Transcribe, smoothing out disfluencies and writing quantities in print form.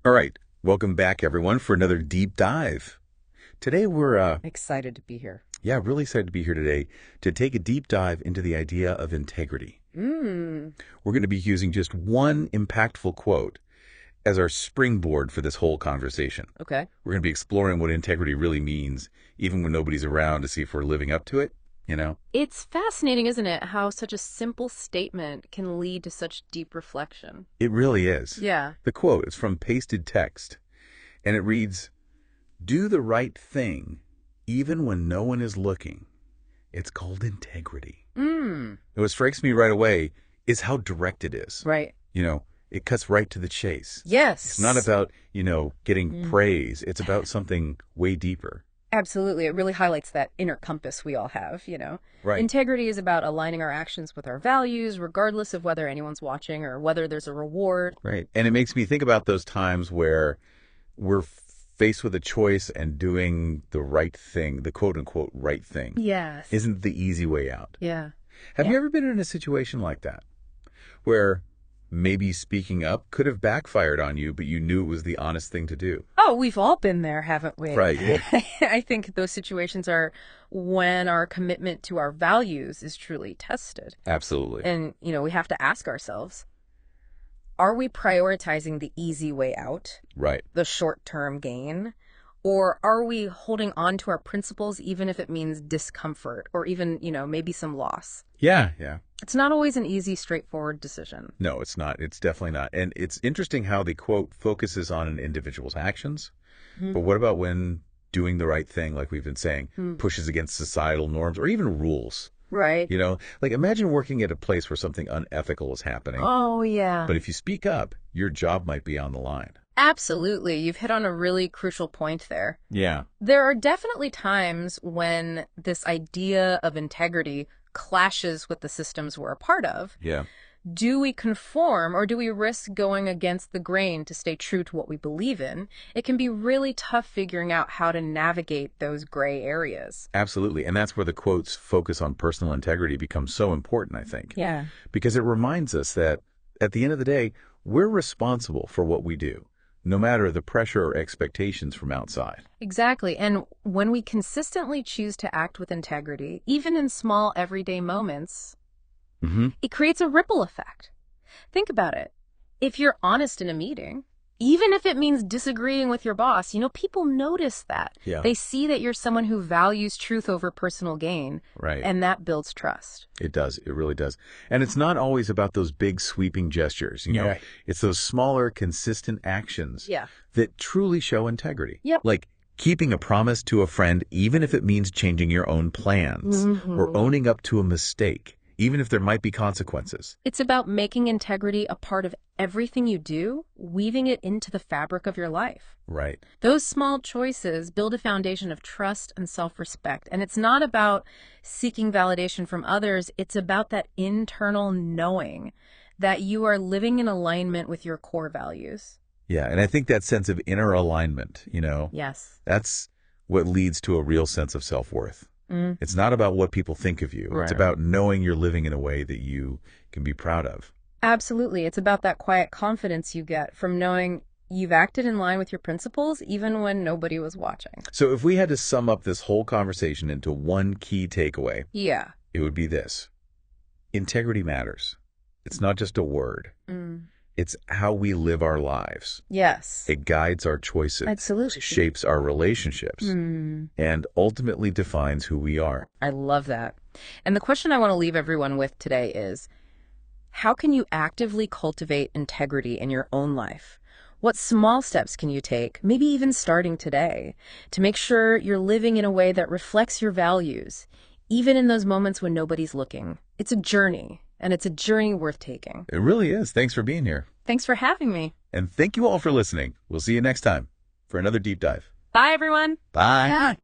All right, welcome back everyone for another deep dive. Today we're Excited to be here. really excited to be here today to take a deep dive into the idea of integrity. Mm. We're going to be using just one impactful quote as our springboard for this whole conversation. Okay. We're going to be exploring what integrity really means, even when nobody's around, to see if we're living up to it. It's fascinating, isn't it, how such a simple statement can lead to such deep reflection. It really is. Yeah. The quote is from pasted text, and it reads, "Do the right thing even when no one is looking. It's called integrity." Mm. And what strikes me right away is how direct it is. Right. It cuts right to the chase. Yes. It's not about, getting praise. It's about something way deeper. Absolutely. It really highlights that inner compass we all have. Right. Integrity is about aligning our actions with our values, regardless of whether anyone's watching or whether there's a reward. Right. And it makes me think about those times where we're faced with a choice and doing the right thing, the quote unquote right thing, Yes. isn't the easy way out. Yeah. Have Yeah. you ever been in a situation like that where maybe speaking up could have backfired on you, but you knew it was the honest thing to do? Oh, we've all been there, haven't we? Right. I think those situations are when our commitment to our values is truly tested. Absolutely. And, we have to ask ourselves, are we prioritizing the easy way out, Right. the short-term gain, or are we holding on to our principles even if it means discomfort or even, maybe some loss? Yeah. Yeah. It's not always an easy, straightforward decision. No, it's not. It's definitely not. And it's interesting how the quote focuses on an individual's actions. Mhm. But what about when doing the right thing, like we've been saying, pushes against societal norms or even rules? Right. Like imagine working at a place where something unethical is happening. Oh, yeah. But if you speak up, your job might be on the line. Absolutely. You've hit on a really crucial point there. Yeah. There are definitely times when this idea of integrity clashes with the systems we're a part of. Yeah. Do we conform or do we risk going against the grain to stay true to what we believe in? It can be really tough figuring out how to navigate those gray areas. Absolutely. And that's where the quote's focus on personal integrity becomes so important, I think. Yeah. Because it reminds us that at the end of the day, we're responsible for what we do, no matter the pressure or expectations from outside. Exactly. And when we consistently choose to act with integrity, even in small everyday moments, it creates a ripple effect. Think about it. If you're honest in a meeting, even if it means disagreeing with your boss, people notice that. Yeah. They see that you're someone who values truth over personal gain. Right. And that builds trust. It does. It really does. And it's not always about those big sweeping gestures. Yeah. It's those smaller, consistent actions Yeah. that truly show integrity. Yep. Like keeping a promise to a friend, even if it means changing your own plans, or owning up to a mistake, even if there might be consequences. It's about making integrity a part of everything you do, weaving it into the fabric of your life. Right. Those small choices build a foundation of trust and self-respect. And it's not about seeking validation from others. It's about that internal knowing that you are living in alignment with your core values. Yeah. And I think that sense of inner alignment, Yes. that's what leads to a real sense of self-worth. It's not about what people think of you. Right. It's about knowing you're living in a way that you can be proud of. Absolutely. It's about that quiet confidence you get from knowing you've acted in line with your principles, even when nobody was watching. So if we had to sum up this whole conversation into one key takeaway, Yeah. it would be this. Integrity matters. It's not just a word. It's how we live our lives. Yes. It guides our choices, Absolutely. shapes our relationships, and ultimately defines who we are. I love that. And the question I want to leave everyone with today is, how can you actively cultivate integrity in your own life? What small steps can you take, maybe even starting today, to make sure you're living in a way that reflects your values, even in those moments when nobody's looking? It's a journey, and it's a journey worth taking. It really is. Thanks for being here. Thanks for having me. And thank you all for listening. We'll see you next time for another deep dive. Bye, everyone. Bye.